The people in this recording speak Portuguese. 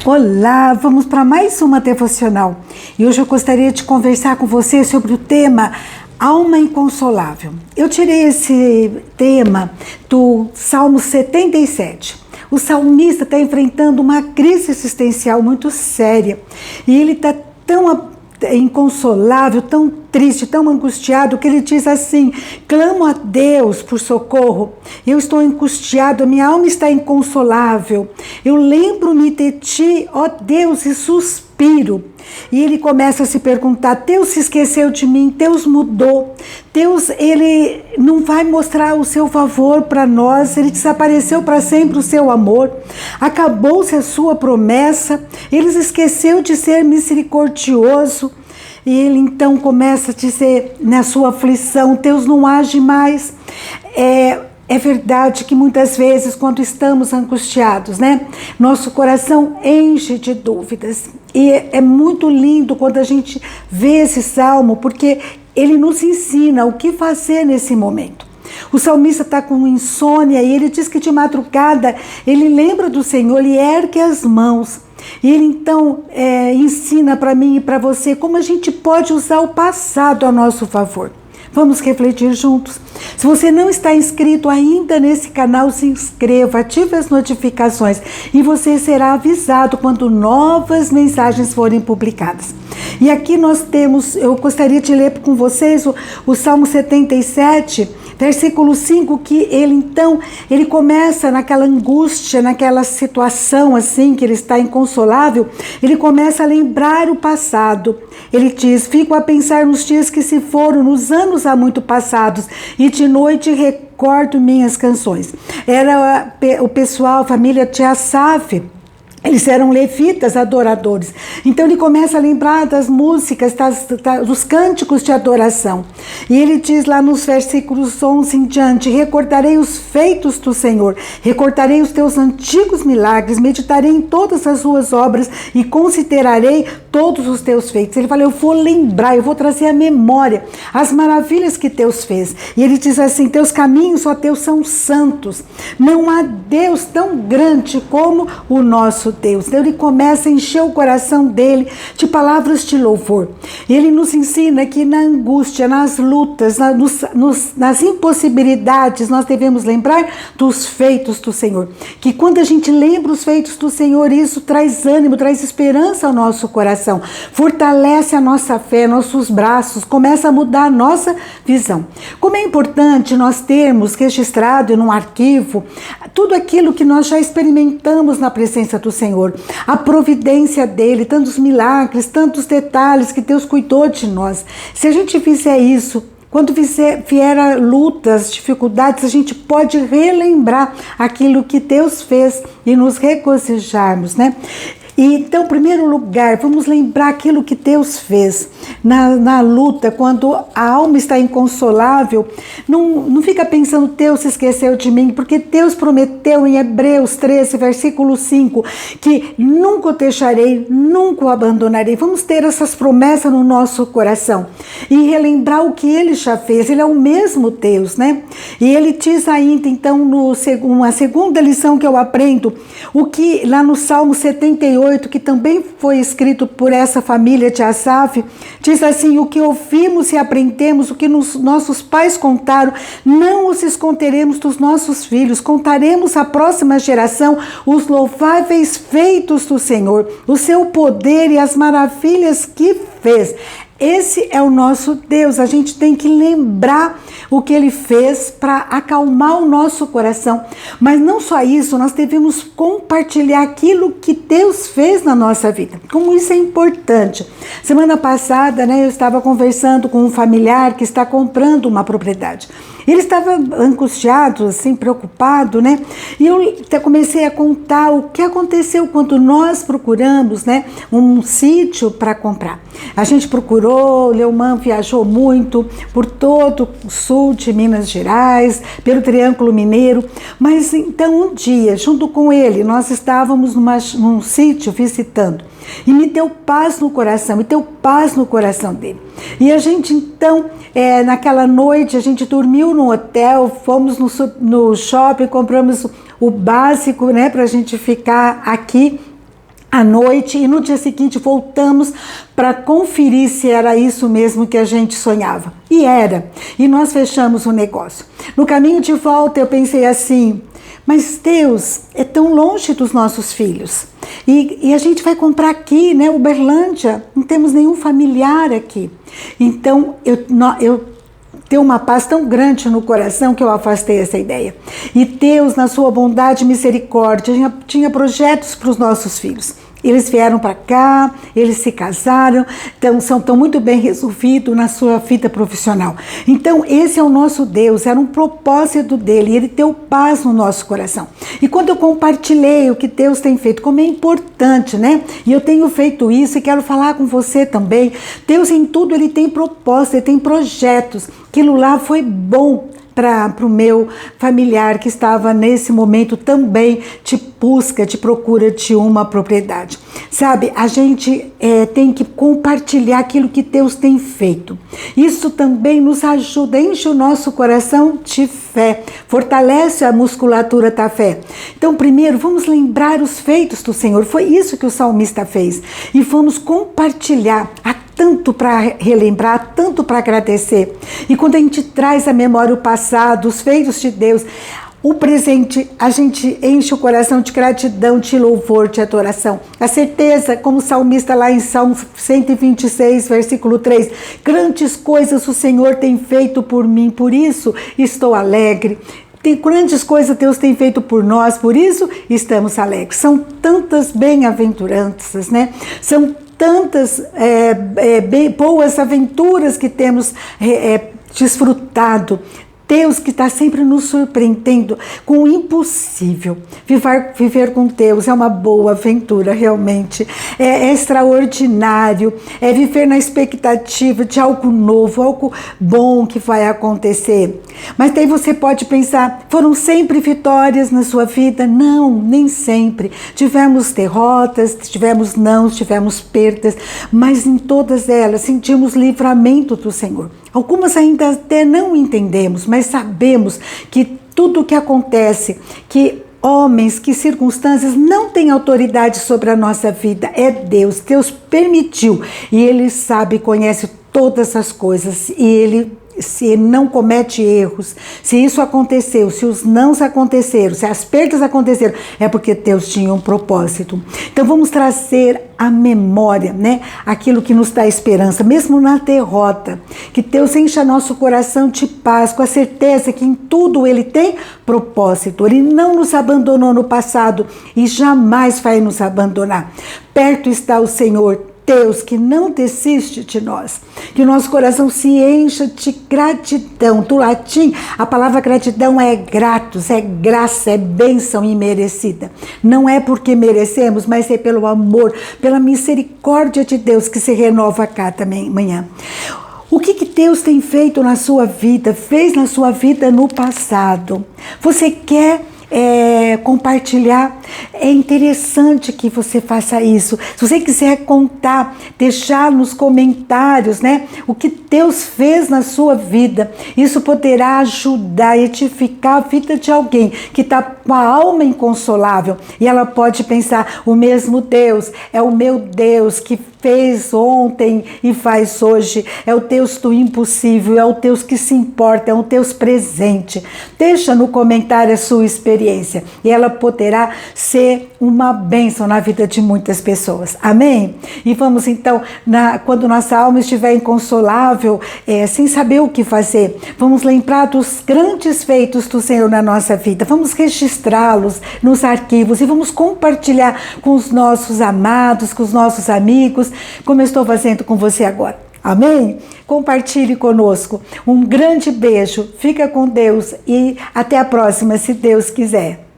Olá, vamos para mais uma devocional. E hoje eu gostaria de conversar com você sobre o tema Alma Inconsolável. Eu tirei esse tema do Salmo 77. O salmista está enfrentando uma crise existencial muito séria e ele está tão inconsolável, tão triste, tão angustiado, que ele diz assim: clamo a Deus por socorro, eu estou angustiado, a minha alma está inconsolável, eu lembro-me de ti, ó Deus, e suspiro. E ele começa a se perguntar: Deus se esqueceu de mim, Deus mudou, Deus, ele não vai mostrar o seu favor para nós, ele desapareceu para sempre o seu amor, acabou-se a sua promessa, ele se esqueceu de ser misericordioso. E ele então começa a dizer na sua aflição: Deus não age mais. É verdade que muitas vezes, quando estamos angustiados, né, nosso coração enche de dúvidas. E é muito lindo quando a gente vê esse salmo, porque ele nos ensina o que fazer nesse momento. O salmista está com insônia e ele diz que de madrugada ele lembra do Senhor e ergue as mãos. E ele então ensina para mim e para você como a gente pode usar o passado a nosso favor. Vamos refletir juntos. Se você não está inscrito ainda nesse canal, se inscreva, ative as notificações e você será avisado quando novas mensagens forem publicadas. E aqui nós temos, eu gostaria de ler com vocês o Salmo 77, versículo 5, que ele começa naquela angústia, naquela situação assim, que ele está inconsolável, ele começa a lembrar o passado. Ele diz: fico a pensar nos dias que se foram, nos anos há muito passados, e de noite recordo minhas canções. Era o pessoal, a família de Asaf. Eles eram levitas adoradores. Então ele começa a lembrar das músicas, dos cânticos de adoração. E ele diz lá nos versículos 11 em diante: recordarei os feitos do Senhor, recordarei os teus antigos milagres, meditarei em todas as tuas obras e considerarei todos os teus feitos. Ele fala: eu vou lembrar, eu vou trazer à memória as maravilhas que Deus fez. E ele diz assim: teus caminhos, ó Deus, são santos. Não há Deus tão grande como o nosso Deus. Então ele começa a encher o coração dele de palavras de louvor. Ele nos ensina que na angústia, nas lutas, nas impossibilidades, nós devemos lembrar dos feitos do Senhor. Que quando a gente lembra os feitos do Senhor, isso traz ânimo, traz esperança ao nosso coração, fortalece a nossa fé, nossos braços, começa a mudar a nossa visão. Como é importante nós termos registrado num arquivo tudo aquilo que nós já experimentamos na presença do Senhor, a providência dele, tantos milagres, tantos detalhes que Deus cuidou de nós. Se a gente fizer isso, quando vier lutas, dificuldades, a gente pode relembrar aquilo que Deus fez e nos regozijarmos, né? E então, em primeiro lugar, vamos lembrar aquilo que Deus fez na luta, quando a alma está inconsolável. Não fica pensando: Deus se esqueceu de mim, porque Deus prometeu em Hebreus 13, versículo 5, que nunca o deixarei, nunca o abandonarei. Vamos ter essas promessas no nosso coração e relembrar o que Ele já fez. Ele é o mesmo Deus, né? E Ele diz ainda, então, uma segunda lição que eu aprendo, o que lá no Salmo 78, que também foi escrito por essa família de Asaf, diz assim: o que ouvimos e aprendemos, o que nossos pais contaram, não os esconderemos dos nossos filhos, contaremos à próxima geração os louváveis feitos do Senhor, o seu poder e as maravilhas que fez. Esse é o nosso Deus. A gente tem que lembrar o que Ele fez para acalmar o nosso coração. Mas não só isso, nós devemos compartilhar aquilo que Deus fez na nossa vida. Como isso é importante. Semana passada, eu estava conversando com um familiar que está comprando uma propriedade. Ele estava angustiado, assim, preocupado, E eu comecei a contar o que aconteceu quando nós procuramos, um sítio para comprar. A gente procurou, Leomã viajou muito por todo o sul de Minas Gerais, pelo Triângulo Mineiro. Mas então um dia, junto com ele, nós estávamos num sítio visitando. E me deu paz no coração, dele. E a gente então, naquela noite, a gente dormiu no hotel, fomos no shopping, compramos o básico, para a gente ficar aqui. à noite e no dia seguinte voltamos para conferir se era isso mesmo que a gente sonhava. E era. E nós fechamos o negócio. No caminho de volta eu pensei assim, mas Deus é tão longe dos nossos filhos. E a gente vai comprar aqui, né, Uberlândia, não temos nenhum familiar aqui. Então eu tenho uma paz tão grande no coração que eu afastei essa ideia. E Deus, na sua bondade e misericórdia, tinha projetos para os nossos filhos. Eles vieram para cá, eles se casaram, estão muito bem resolvidos na sua vida profissional. Então, esse é o nosso Deus, era um propósito dele, ele deu paz no nosso coração. E quando eu compartilhei o que Deus tem feito, como é importante, né? E eu tenho feito isso e quero falar com você também. Deus em tudo, ele tem propósito, ele tem projetos. Aquilo lá foi bom para o meu familiar que estava nesse momento também de busca, de procura de uma propriedade. Sabe, a gente tem que compartilhar aquilo que Deus tem feito. Isso também nos ajuda, enche o nosso coração de fé, fortalece a musculatura da fé. Então, primeiro, vamos lembrar os feitos do Senhor. Foi isso que o salmista fez. E vamos compartilhar tanto para relembrar, tanto para agradecer. E quando a gente traz à memória o passado, os feitos de Deus, o presente, a gente enche o coração de gratidão, de louvor, de adoração. A certeza, como o salmista lá em Salmo 126, versículo 3, grandes coisas o Senhor tem feito por mim, por isso estou alegre. Tem grandes coisas Deus tem feito por nós, por isso estamos alegres. São tantas bem-aventuranças, né? São tantas boas aventuras que temos desfrutado. Deus que está sempre nos surpreendendo com o impossível. Viver com Deus é uma boa aventura, realmente. É extraordinário. É viver na expectativa de algo novo, algo bom que vai acontecer. Mas daí você pode pensar, foram sempre vitórias na sua vida? Não, nem sempre. Tivemos derrotas, tivemos nãos, tivemos perdas, mas em todas elas sentimos livramento do Senhor. Algumas ainda até não entendemos, mas sabemos que tudo o que acontece, que homens, que circunstâncias não têm autoridade sobre a nossa vida, é Deus. Deus permitiu e Ele sabe, conhece todas as coisas e Ele se ele não comete erros, se isso aconteceu, se os nãos aconteceram, se as perdas aconteceram, é porque Deus tinha um propósito. Então vamos trazer à memória, né, aquilo que nos dá esperança, mesmo na derrota, que Deus encha nosso coração de paz, com a certeza que em tudo Ele tem propósito. Ele não nos abandonou no passado e jamais vai nos abandonar. Perto está o Senhor, Deus que não desiste de nós, que o nosso coração se encha de gratidão. Do latim, a palavra gratidão é gratos, é graça, é bênção imerecida. Não é porque merecemos, mas é pelo amor, pela misericórdia de Deus que se renova a cada manhã. O que Deus tem feito na sua vida, fez na sua vida no passado? Você quer compartilhar? É interessante que você faça isso. Se você quiser contar, deixar nos comentários, né, o que Deus fez na sua vida, isso poderá ajudar, edificar a vida de alguém que está com a alma inconsolável e ela pode pensar, o mesmo Deus é o meu Deus que fez ontem e faz hoje, é o Deus do impossível, é o Deus que se importa, é o Deus presente. Deixa no comentário a sua experiência e ela poderá ser uma bênção na vida de muitas pessoas. Amém? E vamos então, quando nossa alma estiver inconsolável, sem saber o que fazer, vamos lembrar dos grandes feitos do Senhor na nossa vida, vamos registrá-los nos arquivos e vamos compartilhar com os nossos amados, com os nossos amigos, como eu estou fazendo com você agora. Amém? Compartilhe conosco. Um grande beijo, fica com Deus e até a próxima, se Deus quiser.